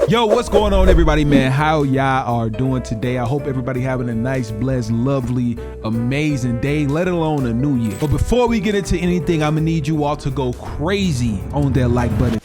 Yo, what's going on, everybody, man? How y'all are doing today? I hope everybody having a nice, blessed, lovely, amazing day, let alone a new year. But before we get into anything, I'm gonna need you all to go crazy on that like button.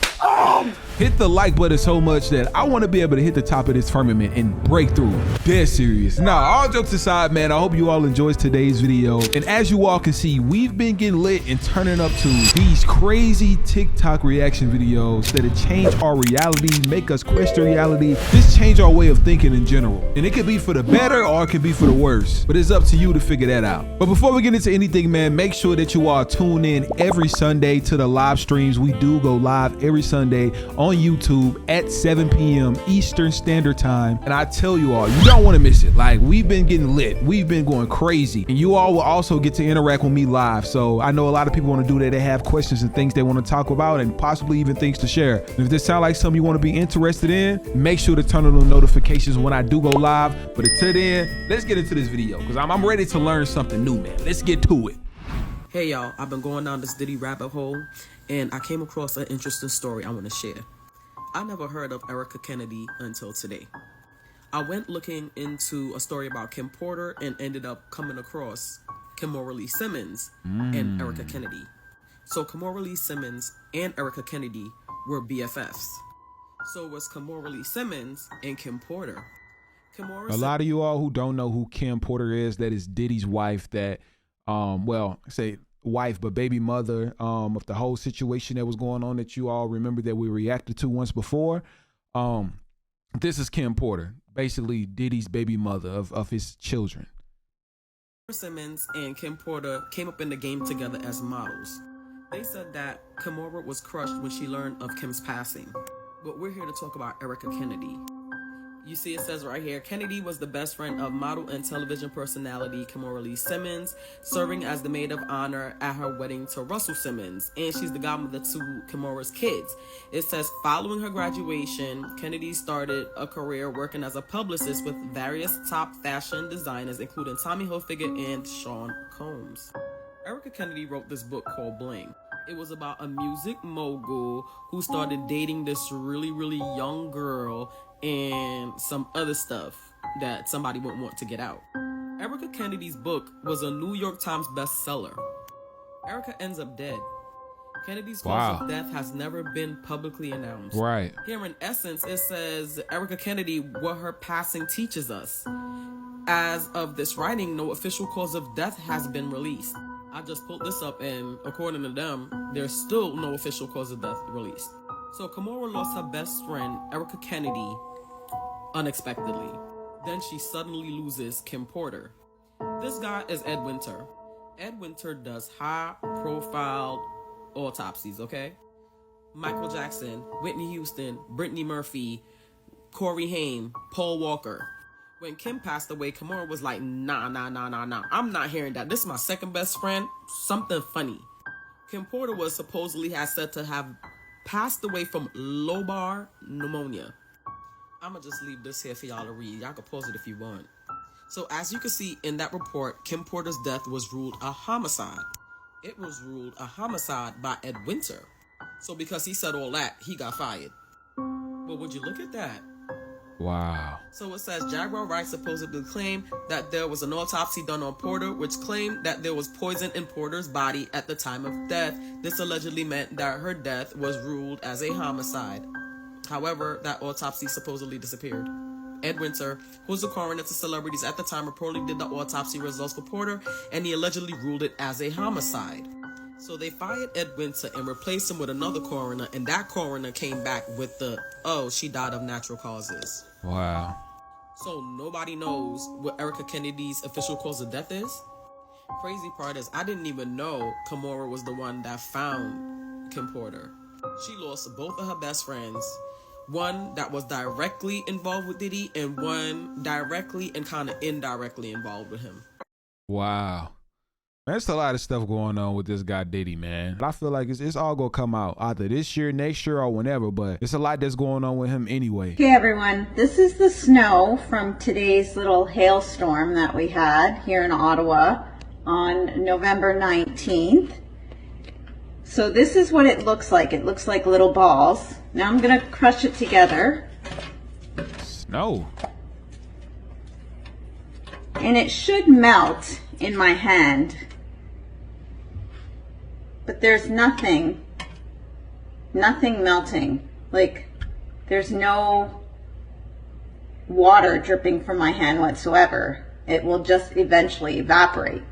Hit the like button so much that I want to be able to hit the top of this firmament and break through. Dead serious. Now, all jokes aside, man, I hope you all enjoyed today's video. And as you all can see, we've been getting lit and turning up to these crazy TikTok reaction videos that have changed our reality, make us question reality, just change our way of thinking in general. And it could be for the better or it could be for the worse, but it's up to you to figure that out. But before we get into anything, man, make sure that you all tune in every Sunday to the live streams. We do go live every Sunday on YouTube at 7 p.m. Eastern Standard Time. And I tell you all, you don't want to miss it. Like, we've been getting lit. We've been going crazy. And you all will also get to interact with me live. So I know a lot of people want to do that. They have questions and things they want to talk about and possibly even things to share. And if this sounds like something you want to be interested in, make sure to turn on the notifications when I do go live. But until then, let's get into this video because I'm ready to learn something new, man. Let's get to it. Hey y'all, I've been going down this Diddy rabbit hole and I came across an interesting story I want to share. I never heard of Erica Kennedy until today. I went looking into a story about Kim Porter and ended up coming across Kimora Lee Simmons and Erica Kennedy. So Kimora Lee Simmons and Erica Kennedy were BFFs. So was Kimora Lee Simmons and Kim Porter. A lot of you all who don't know who Kim Porter is, that is Diddy's wife that, well, say wife, but baby mother of the whole situation that was going on that you all remember that we reacted to once before. This is Kim Porter, basically Diddy's baby mother of his children. Simmons and Kim Porter came up in the game together as models. They said that Kimora was crushed when she learned of Kim's passing. But we're here to talk about Erica Kennedy. You see, it says right here, Kennedy was the best friend of model and television personality Kimora Lee Simmons, serving as the maid of honor at her wedding to Russell Simmons, and she's the godmother to Kimora's kids. It says, following her graduation, Kennedy started a career working as a publicist with various top fashion designers, including Tommy Hilfiger and Sean Combs. Erica Kennedy wrote this book called Bling. It was about a music mogul who started dating this really young girl and some other stuff that somebody wouldn't want to get out. Erica Kennedy's book was a New York Times bestseller. Erica ends up dead. Kennedy's cause of death has never been publicly announced. Right. Here in essence, it says Erica Kennedy, what her passing teaches us. As of this writing, no official cause of death has been released. I just pulled this up and according to them, there's still no official cause of death released. So Kimora lost her best friend, Erica Kennedy, unexpectedly. Then she suddenly loses Kim Porter. This guy is Ed Winter. Ed Winter does high-profile autopsies, okay? Michael Jackson, Whitney Houston, Brittany Murphy, Corey Haim, Paul Walker. When Kim passed away, Kimora was like, nah. I'm not hearing that. This is my second best friend. Something funny. Kim Porter was supposedly said to have passed away from lobar pneumonia. I'ma just leave this here for y'all to read. Y'all can pause it if you want. So as you can see in that report, Kim Porter's death was ruled a homicide. It was ruled a homicide by Ed Winter. So because he said all that, he got fired. But would you look at that? Wow. So it says Jaguar Wright supposedly claimed that there was an autopsy done on Porter, which claimed that there was poison in Porter's body at the time of death. This allegedly meant that her death was ruled as a homicide. However, that autopsy supposedly disappeared. Ed Winter, who was the coroner to celebrities at the time, reportedly did the autopsy results for Porter, and he allegedly ruled it as a homicide. So they fired Ed Winter and replaced him with another coroner, and that coroner came back with she died of natural causes. Wow. So nobody knows what Erica Kennedy's official cause of death is? Crazy part is I didn't even know Kimora was the one that found Kim Porter. She lost both of her best friends. One that was directly involved with Diddy and one directly and kind of indirectly involved with him. Wow. There's a lot of stuff going on with this guy Diddy, man. I feel like it's all gonna come out either this year, next year, or whenever, but it's a lot that's going on with him anyway. Hey everyone, this is the snow from today's little hailstorm that we had here in Ottawa on November 19th. So this is what it looks like. It looks like little balls. Now I'm gonna crush it together No. And it should melt in my hand. But there's nothing melting. Like, there's no water dripping from my hand whatsoever. It will just eventually evaporate.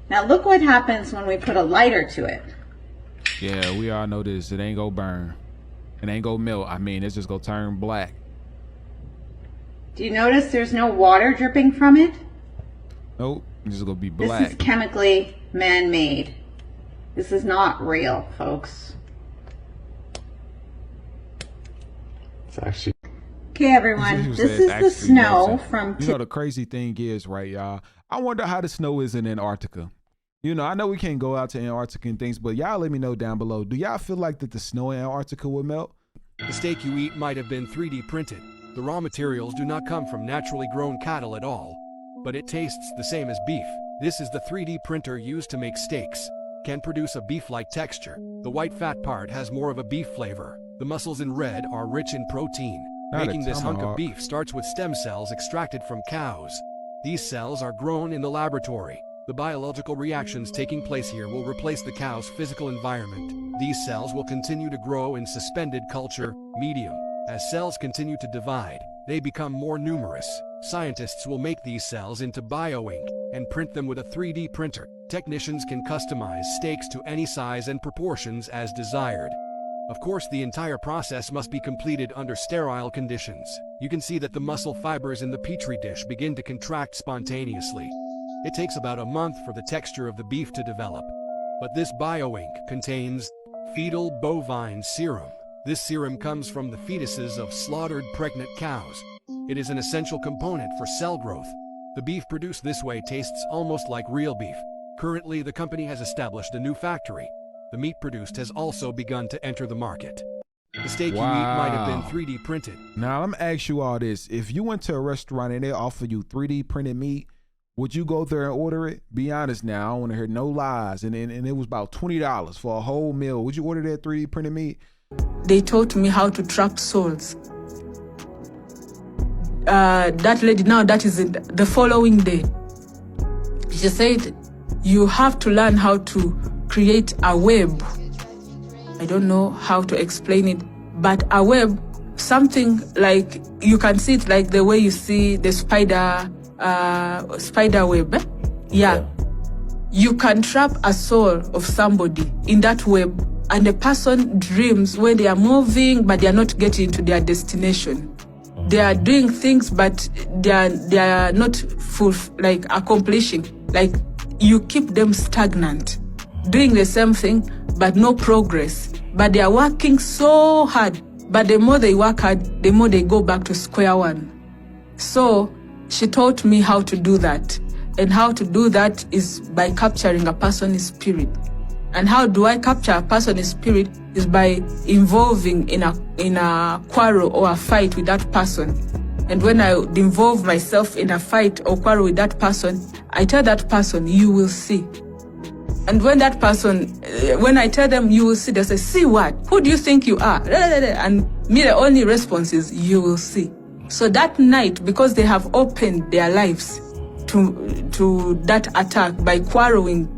Now look what happens when we put a lighter to it. Yeah, we all know this. It ain't gonna burn. It ain't gonna melt. I mean, it's just gonna turn black. Do you notice there's no water dripping from it? Nope. It's just gonna be black. This is chemically man-made. This is not real, folks. It's actually... Okay, everyone, this is the snow from... You know, the crazy thing is, right, y'all? I wonder how the snow is in Antarctica. You know, I know we can't go out to Antarctica and things, but y'all let me know down below. Do y'all feel like that the snow in Antarctica would melt? The steak you eat might have been 3D printed. The raw materials do not come from naturally grown cattle at all. But it tastes the same as beef. This is the 3D printer used to make steaks. Can produce a beef-like texture. The white fat part has more of a beef flavor. The muscles in red are rich in protein. Making this hunk of beef starts with stem cells extracted from cows. These cells are grown in the laboratory. The biological reactions taking place here will replace the cow's physical environment. These cells will continue to grow in suspended culture medium. As cells continue to divide, they become more numerous. Scientists will make these cells into bioink and print them with a 3D printer. Technicians can customize steaks to any size and proportions as desired. Of course, the entire process must be completed under sterile conditions. You can see that the muscle fibers in the petri dish begin to contract spontaneously. It takes about a month for the texture of the beef to develop. But this bioink contains fetal bovine serum. This serum comes from the fetuses of slaughtered pregnant cows. It is an essential component for cell growth. The beef produced this way tastes almost like real beef. Currently, the company has established a new factory. The meat produced has also begun to enter the market. The steak you eat might have been 3D printed. Now, let me ask you all this. If you went to a restaurant and they offer you 3D printed meat, would you go there and order it? Be honest now. I don't want to hear no lies. And it was about $20 for a whole meal. Would you order that 3D printed meat? They taught me how to trap souls. That lady, now that is it, the following day, she said, you have to learn how to create a web. I don't know how to explain it, but a web, something like, you can see it like the way you see the spider web. Yeah. You can trap a soul of somebody in that web, and the person dreams when they are moving, but they are not getting to their destination. They are doing things, but they are not full, like accomplishing. Like, you keep them stagnant, doing the same thing, but no progress. But they are working so hard. But the more they work hard, the more they go back to square one. So she taught me how to do that. And how to do that is by capturing a person's spirit. And how do I capture a person's spirit is by involving in a quarrel or a fight with that person. And when I involve myself in a fight or quarrel with that person, I tell that person, you will see. And when that person, when I tell them you will see, they say, see what? Who do you think you are? And me, the only response is, you will see. So that night, because they have opened their lives to that attack by quarreling,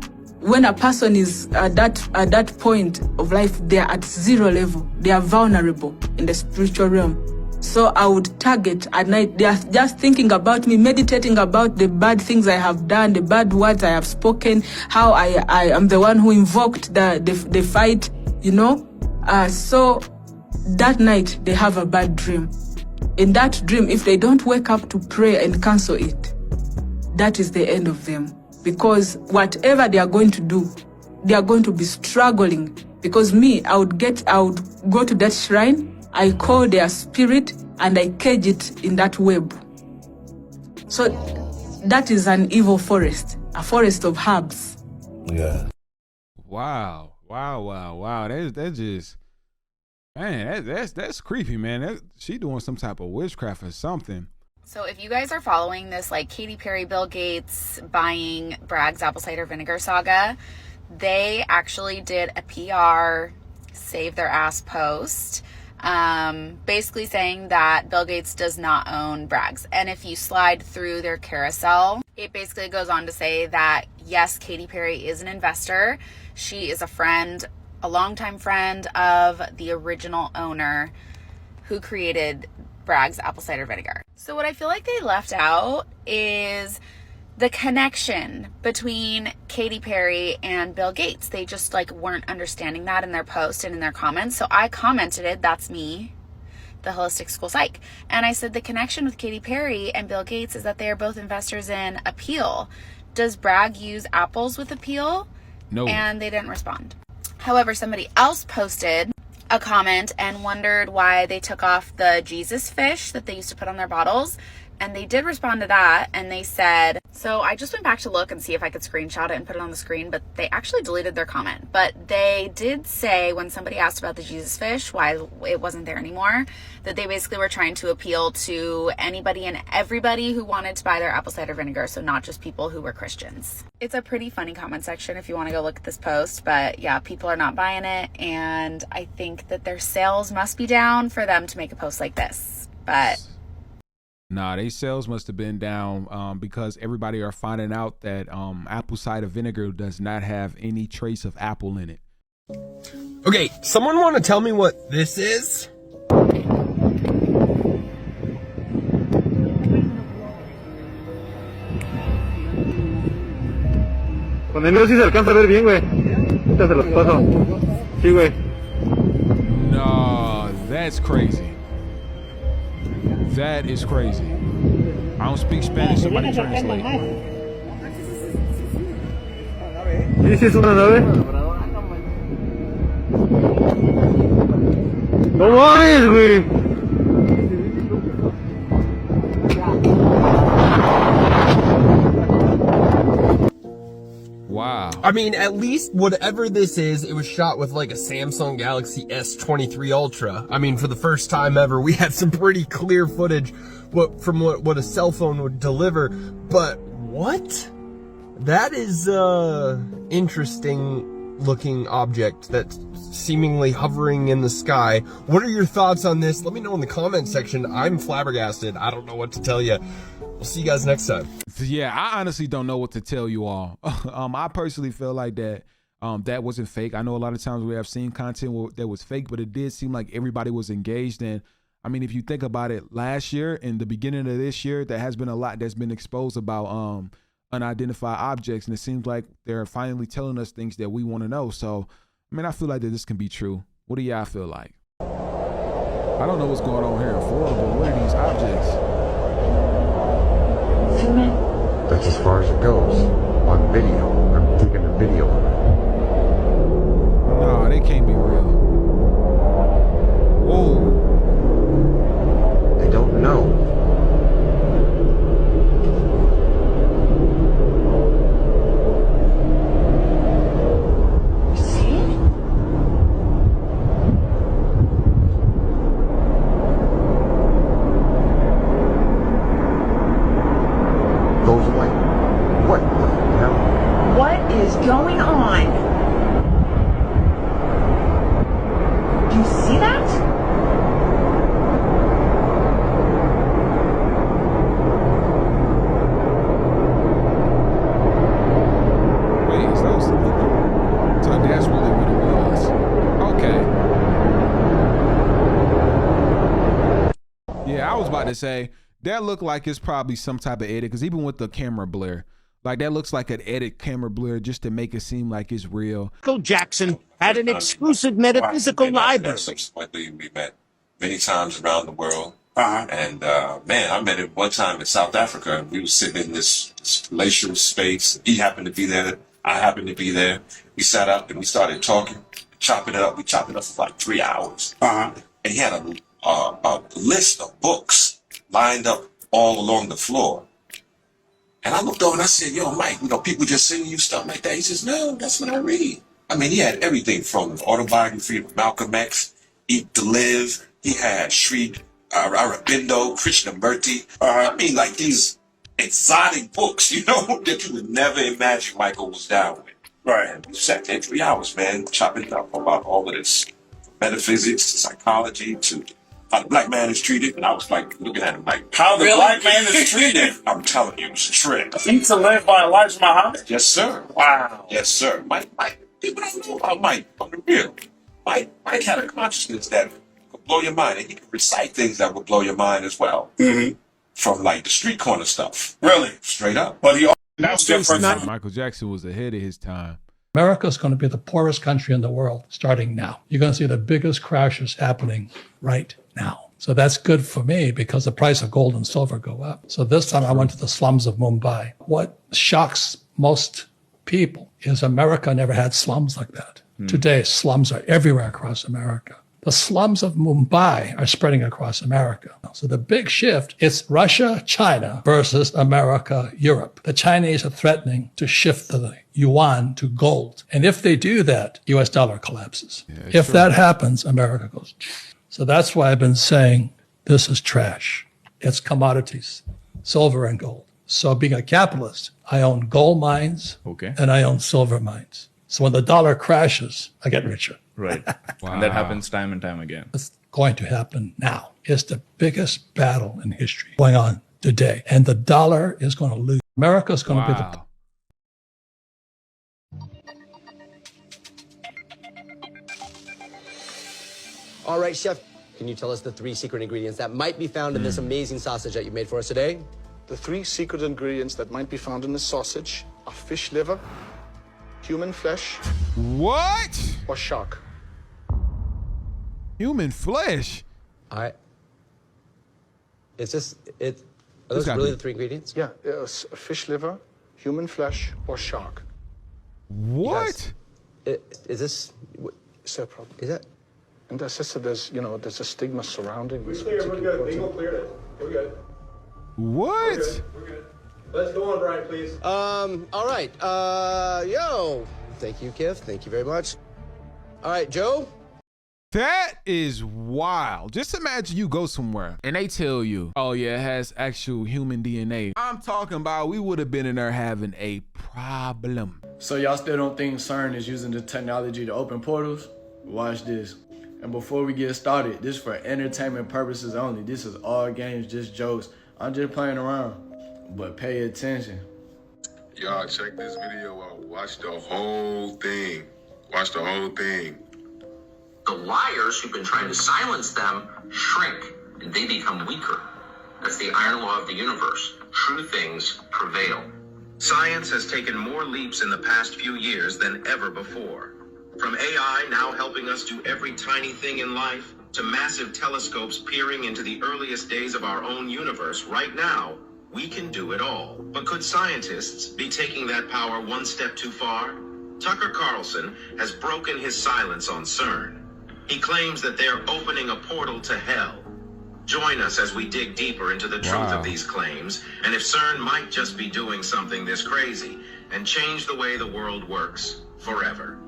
when a person is at that point of life, they are at zero level. They are vulnerable in the spiritual realm. So I would target at night. They are just thinking about me, meditating about the bad things I have done, the bad words I have spoken, how I am the one who invoked the fight, you know. So that night they have a bad dream. In that dream, if they don't wake up to pray and cancel it, that is the end of them. Because whatever they are going to do, they are going to be struggling. Because me, I would go to that shrine, I call their spirit, and I cage it in that web. So that is an evil forest, a forest of herbs. Yeah. Wow. That's just, man, that's creepy, man. She doing some type of witchcraft or something. So if you guys are following this, like Katy Perry, Bill Gates buying Bragg's apple cider vinegar saga, they actually did a PR save their ass post basically saying that Bill Gates does not own Bragg's. And if you slide through their carousel, it basically goes on to say that, yes, Katy Perry is an investor. She is a friend, a longtime friend of the original owner who created Bragg's apple cider vinegar. So what I feel like they left out is the connection between Katy Perry and Bill Gates. They just like weren't understanding that in their post and in their comments. So I commented it, that's me, the Holistic School Psych. And I said the connection with Katy Perry and Bill Gates is that they are both investors in Appeal. Does Bragg use apples with Appeal? No. And they didn't respond. However, somebody else posted a comment and wondered why they took off the Jesus fish that they used to put on their bottles. And they did respond to that, and they said, so I just went back to look and see if I could screenshot it and put it on the screen, but they actually deleted their comment. But they did say, when somebody asked about the Jesus fish, why it wasn't there anymore, that they basically were trying to appeal to anybody and everybody who wanted to buy their apple cider vinegar, so not just people who were Christians. It's a pretty funny comment section if you want to go look at this post, but yeah, people are not buying it, and I think that their sales must be down for them to make a post like this, but... Nah, they sales must have been down because everybody are finding out that apple cider vinegar does not have any trace of apple in it. Okay, someone want to tell me what this is? Con el mío sí se alcanza a ver bien, güey. Ahorita se los paso. Sí, güey. No, that's crazy. That is crazy. I don't speak Spanish, somebody translate. Sí, sí es una nave. No mames, güey. Wow. I mean, at least whatever this is, it was shot with like a Samsung Galaxy S23 Ultra. I mean, for the first time ever, we had some pretty clear footage from what a cell phone would deliver. But what? That is interesting looking object that's seemingly hovering in the sky. What are your thoughts on this? Let me know in the comment section. I'm flabbergasted. I don't know what to tell you. We'll see you guys next time. Yeah, I honestly don't know what to tell you all. I personally feel like that that wasn't fake. I know a lot of times we have seen content that was fake, but it did seem like everybody was engaged. And I mean, if you think about it, last year and the beginning of this year, there has been a lot that's been exposed about unidentified objects, and it seems like they're finally telling us things that we want to know. So, I mean, I feel like that this can be true. What do y'all feel like? I don't know what's going on here in Florida, but what are these objects? That's as far as it goes. On video. I'm taking a video of it. No, they can't be real. Whoa. I don't know. You see it? Those like, what the hell? What is going on? Do you see that? Wait, so that's really what it was. Okay. Yeah, I was about to say, that looked like it's probably some type of edit, because even with the camera blur, like that looks like an edit camera blur just to make it seem like it's real. Michael Jackson had an exclusive metaphysical library. Subsequently, we met many times around the world. And man, I met him one time in South Africa. We were sitting in this glacial space. He happened to be there. I happened to be there. We sat up and we started talking, chopping it up. We chopped it up for like 3 hours. And he had a list of books lined up all along the floor. And I looked over and I said, yo, Mike, people just sending you stuff like that. He says, no, that's what I read. I mean, he had everything from autobiography of Malcolm X, Eat to Live. He had Sri Aurobindo, Krishnamurti. I mean, like these exotic books, that you would never imagine Michael was down with. Right. And we sat there 3 hours, man, chopping up about all of this. metaphysics, to psychology, to how the black man is treated. And I was like looking at him like, how the black man is treated? I'm telling you, it's a trick. He's to live by Elijah Muhammad? Yes, sir. Wow. Yes, sir. Mike, people don't know about Mike on the real. Mike had a consciousness that could blow your mind, and he could recite things that would blow your mind as well. Mm-hmm. From like the street corner stuff. Really? Straight up. But that's different. Michael Jackson was ahead of his time. America is going to be the poorest country in the world starting now. You're going to see the biggest crashes happening right now. So that's good for me because the price of gold and silver go up. So this time I went to the slums of Mumbai. What shocks most people is America never had slums like that. Today, slums are everywhere across America. The slums of Mumbai are spreading across America. So the big shift is Russia, China versus America, Europe. The Chinese are threatening to shift the yuan to gold. And if they do that, US dollar collapses. Yeah, if that happens, America goes. So that's why I've been saying this is trash. It's commodities, silver and gold. So being a capitalist, I own gold mines and I own silver mines. So when the dollar crashes, I get richer. Right. Wow. And that happens time and time again. It's going to happen now. It's the biggest battle in history going on today. And the dollar is going to lose. America is going to be the... All right, Chef, can you tell us the 3 secret ingredients that might be found in this amazing sausage that you made for us today? The 3 secret ingredients that might be found in this sausage are fish liver, human flesh. What? Or shark. Human flesh? Are those really the 3 ingredients? Yeah, fish liver, human flesh, or shark. What? Is this... Is there a problem? Is that... And as I said, there's a stigma surrounding this. We're good. Legal cleared it. We're good. What? We're good. Let's go on, Brian, please. All right. Thank you, Kif. Thank you very much. All right, Joe. That is wild. Just imagine you go somewhere and they tell you, oh yeah, it has actual human DNA. I'm talking about we would have been in there having a problem. So y'all still don't think CERN is using the technology to open portals? Watch this. And before we get started, this is for entertainment purposes only. This is all games, just jokes. I'm just playing around, but pay attention. Y'all check this video out. Watch the whole thing. Watch the whole thing. The liars who've been trying to silence them shrink, and they become weaker. That's the iron law of the universe. True things prevail. Science has taken more leaps in the past few years than ever before. From AI now helping us do every tiny thing in life, to massive telescopes peering into the earliest days of our own universe, right now, we can do it all. But could scientists be taking that power one step too far? Tucker Carlson has broken his silence on CERN. He claims that they're opening a portal to hell. Join us as we dig deeper into the truth of these claims, and if CERN might just be doing something this crazy, and change the way the world works forever.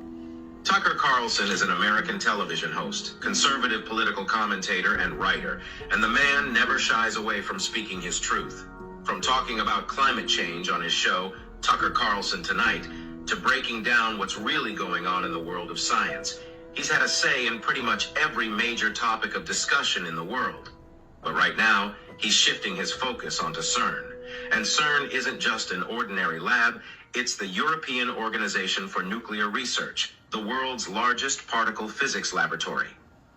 Tucker Carlson is an American television host, conservative political commentator, and writer, and the man never shies away from speaking his truth. From talking about climate change on his show, Tucker Carlson Tonight, to breaking down what's really going on in the world of science, he's had a say in pretty much every major topic of discussion in the world. But right now, he's shifting his focus onto CERN. And CERN isn't just an ordinary lab, it's the European Organization for Nuclear Research, the world's largest particle physics laboratory.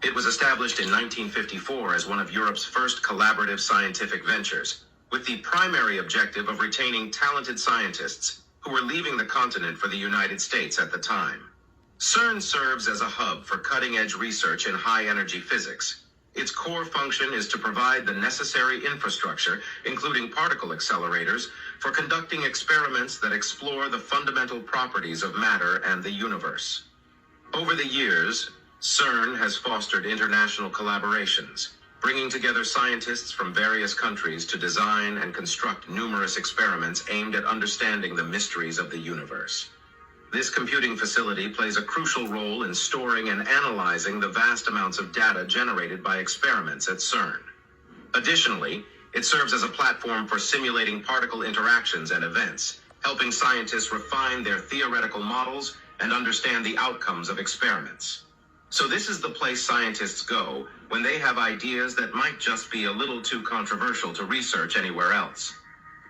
It was established in 1954 as one of Europe's first collaborative scientific ventures, with the primary objective of retaining talented scientists who were leaving the continent for the United States at the time. CERN serves as a hub for cutting-edge research in high-energy physics. Its core function is to provide the necessary infrastructure, including particle accelerators, for conducting experiments that explore the fundamental properties of matter and the universe. Over the years, CERN has fostered international collaborations, bringing together scientists from various countries to design and construct numerous experiments aimed at understanding the mysteries of the universe. This computing facility plays a crucial role in storing and analyzing the vast amounts of data generated by experiments at CERN. Additionally, it serves as a platform for simulating particle interactions and events, helping scientists refine their theoretical models and understand the outcomes of experiments. So this is the place scientists go when they have ideas that might just be a little too controversial to research anywhere else.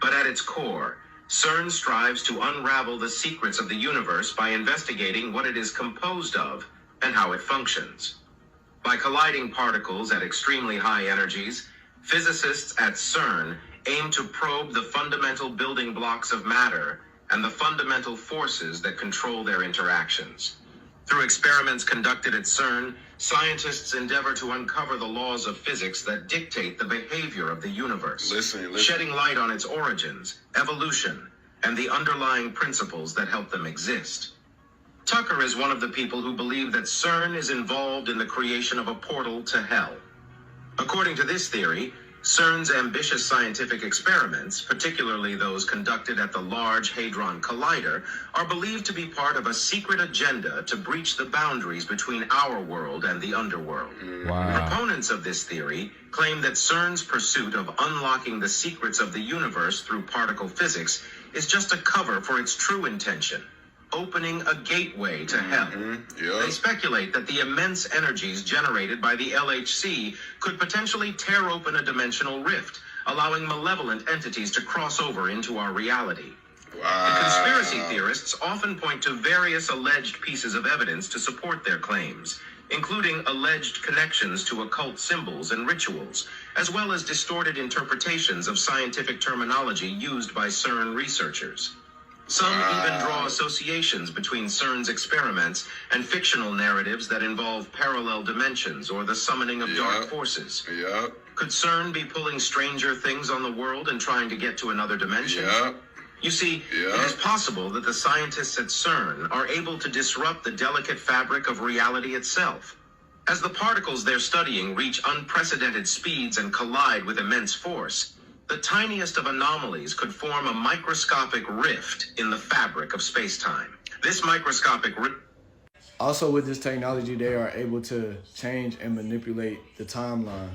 But at its core, CERN strives to unravel the secrets of the universe by investigating what it is composed of and how it functions. By colliding particles at extremely high energies, physicists at CERN aim to probe the fundamental building blocks of matter and the fundamental forces that control their interactions. Through experiments conducted at CERN, scientists endeavor to uncover the laws of physics that dictate the behavior of the universe, shedding light on its origins, evolution, and the underlying principles that help them exist. Tucker is one of the people who believe that CERN is involved in the creation of a portal to hell. According to this theory, CERN's ambitious scientific experiments, particularly those conducted at the Large Hadron Collider, are believed to be part of a secret agenda to breach the boundaries between our world and the underworld. Wow. Proponents of this theory claim that CERN's pursuit of unlocking the secrets of the universe through particle physics is just a cover for its true intention: opening a gateway to hell. They speculate that the immense energies generated by the LHC could potentially tear open a dimensional rift, allowing malevolent entities to cross over into our reality. The conspiracy theorists often point to various alleged pieces of evidence to support their claims, including alleged connections to occult symbols and rituals, as well as distorted interpretations of scientific terminology used by CERN researchers. Some even draw associations between CERN's experiments and fictional narratives that involve parallel dimensions or the summoning of dark forces. Could CERN be pulling stranger things on the world and trying to get to another dimension? You see, it is possible that the scientists at CERN are able to disrupt the delicate fabric of reality itself. As the particles they're studying reach unprecedented speeds and collide with immense force, the tiniest of anomalies could form a microscopic rift in the fabric of space-time. This microscopic rift... Also, with this technology, they are able to change and manipulate the timeline,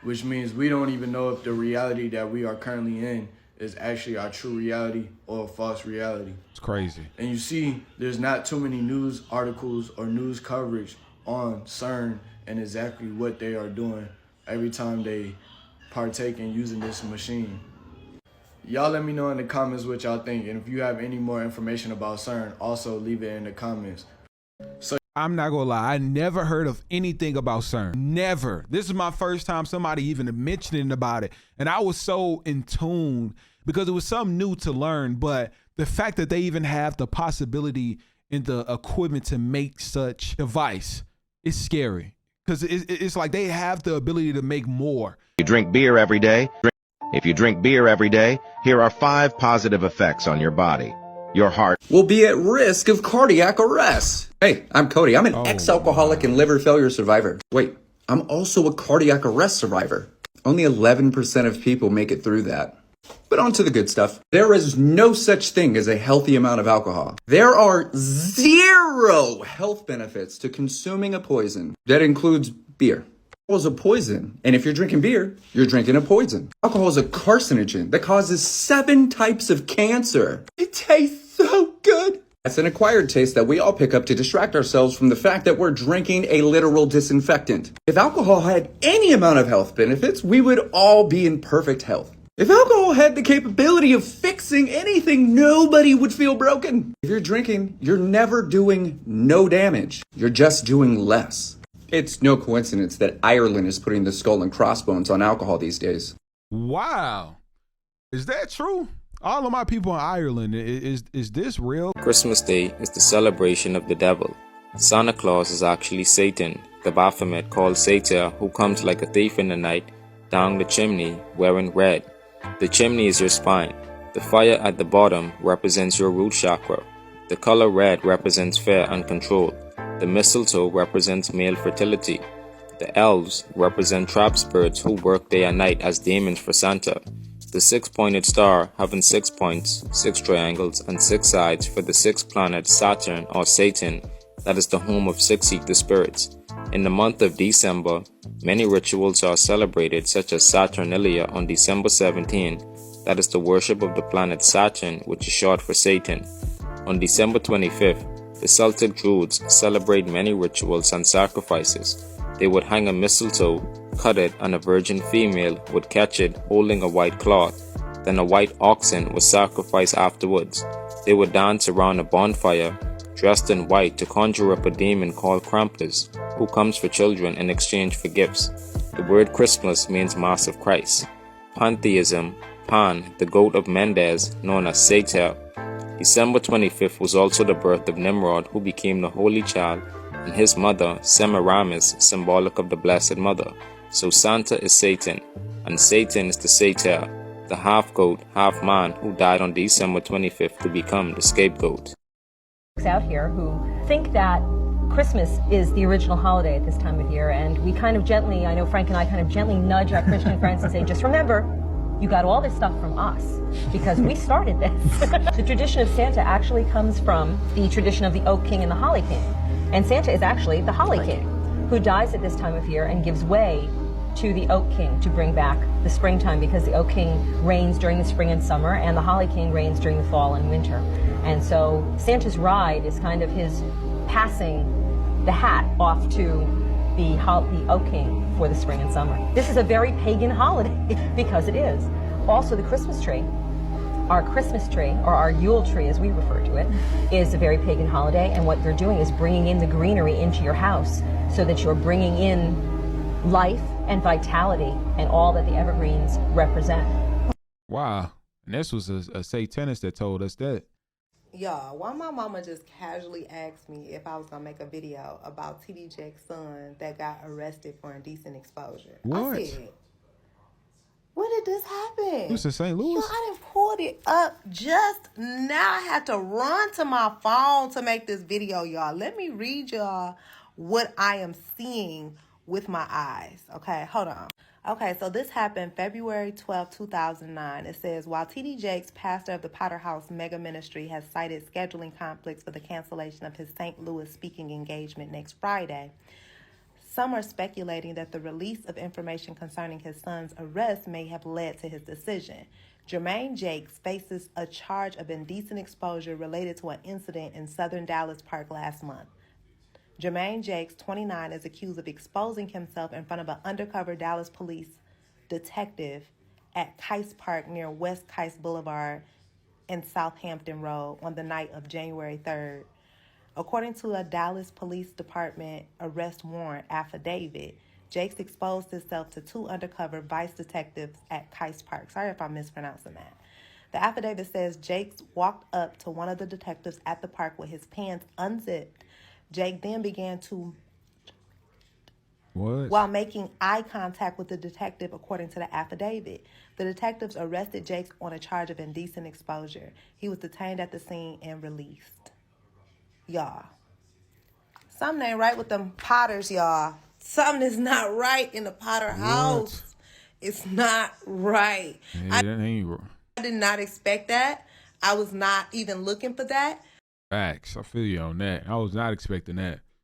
which means we don't even know if the reality that we are currently in is actually our true reality or a false reality. It's crazy. And you see, there's not too many news articles or news coverage on CERN and exactly what they are doing every time they partake in using this machine. Y'all let me know in the comments what y'all think, and if you have any more information about CERN, also leave it in the comments. So I'm not gonna lie, I never heard of anything about CERN. Never. This is my first time somebody even mentioning about it, and I was so in tune because it was something new to learn. But the fact that they even have the possibility and the equipment to make such device is scary, because it's like they have the ability to make more. You drink beer every day. If you drink beer every day, here are 5 positive effects on your body. Your heart will be at risk of cardiac arrest. Hey, I'm Cody. I'm an ex-alcoholic and liver failure survivor. Wait, I'm also a cardiac arrest survivor. Only 11% of people make it through that. But on to the good stuff. There is no such thing as a healthy amount of alcohol. There are 0 health benefits to consuming a poison. That includes beer. Alcohol is a poison, and if you're drinking beer, you're drinking a poison. Alcohol is a carcinogen that causes 7 types of cancer. It tastes so good. That's an acquired taste that we all pick up to distract ourselves from the fact that we're drinking a literal disinfectant. If alcohol had any amount of health benefits, we would all be in perfect health. If alcohol had the capability of fixing anything, nobody would feel broken. If you're drinking, you're never doing no damage. You're just doing less. It's no coincidence that Ireland is putting the skull and crossbones on alcohol these days. Wow. Is that true? All of my people in Ireland, is this real? Christmas Day is the celebration of the devil. Santa Claus is actually Satan, the Baphomet called Satyr, who comes like a thief in the night down the chimney wearing red. The chimney is your spine. The fire at the bottom represents your root chakra. The color red represents fear and control. The mistletoe represents male fertility. The elves represent trap spirits who work day and night as demons for Santa. The 6-pointed star having 6 points, 6 triangles, and 6 sides for the 6th planet Saturn or Satan, that is the home of 6 ether spirits. In the month of December, many rituals are celebrated, such as Saturnalia on December 17, that is the worship of the planet Saturn, which is short for Satan. On December 25th, The Celtic Druids celebrate many rituals and sacrifices. They would hang a mistletoe, cut it, and a virgin female would catch it holding a white cloth. Then a white oxen was sacrificed afterwards. They would dance around a bonfire, dressed in white, to conjure up a demon called Krampus, who comes for children in exchange for gifts. The word Christmas means Mass of Christ. Pantheism, Pan, the goat of Mendes, known as Satyr. December 25th was also the birth of Nimrod, who became the Holy Child, and his mother, Semiramis, symbolic of the Blessed Mother. So Santa is Satan, and Satan is the Satyr, the half-goat, half-man who died on December 25th to become the scapegoat. Out here who think that Christmas is the original holiday at this time of year, and we kind of gently, I know Frank and I kind of gently nudge our Christian friends and say, just remember, you got all this stuff from us, because we started this. The tradition of Santa actually comes from the tradition of the Oak King and the Holly King. And Santa is actually the Holly King, who dies at this time of year and gives way to the Oak King to bring back the springtime, because the Oak King reigns during the spring and summer, and the Holly King reigns during the fall and winter. And so Santa's ride is kind of his passing the hat off to the Oak King for the spring and summer. This is a very pagan holiday, because it is. Also, the Christmas tree, our Christmas tree, or our Yule tree as we refer to it, is a very pagan holiday, and what you're doing is bringing in the greenery into your house so that you're bringing in life and vitality and all that the evergreens represent. Wow. And this was a Satanist that told us that. Y'all, why my mama just casually asked me if I was going to make a video about TD Jakes' son that got arrested for indecent exposure. What? I said, when did this happen? This is St. Louis? Yo, I done pulled it up just now. I had to run to my phone to make this video, y'all. Let me read y'all what I am seeing with my eyes. Okay, hold on. Okay, so this happened February 12, 2009. It says, while T.D. Jakes, pastor of the Potter House Mega Ministry, has cited scheduling conflicts for the cancellation of his St. Louis speaking engagement next Friday, some are speculating that the release of information concerning his son's arrest may have led to his decision. Jermaine Jakes faces a charge of indecent exposure related to an incident in southern Dallas Park last month. Jermaine Jakes, 29, is accused of exposing himself in front of an undercover Dallas police detective at Kice Park near West Kice Boulevard and Southampton Road on the night of January 3rd. According to a Dallas Police Department arrest warrant affidavit, Jakes exposed himself to two undercover vice detectives at Kice Park. Sorry if I'm mispronouncing that. The affidavit says Jakes walked up to one of the detectives at the park with his pants unzipped. Jake then began to, while making eye contact with the detective, according to the affidavit. The detectives arrested Jakes on a charge of indecent exposure. He was detained at the scene and released. Y'all, something ain't right with them Potters, y'all. Something is not right in the Potter house. It's not right. Yeah, that ain't right. I did not expect that. I was not even looking for that. Facts. I feel you on that. I was not expecting that.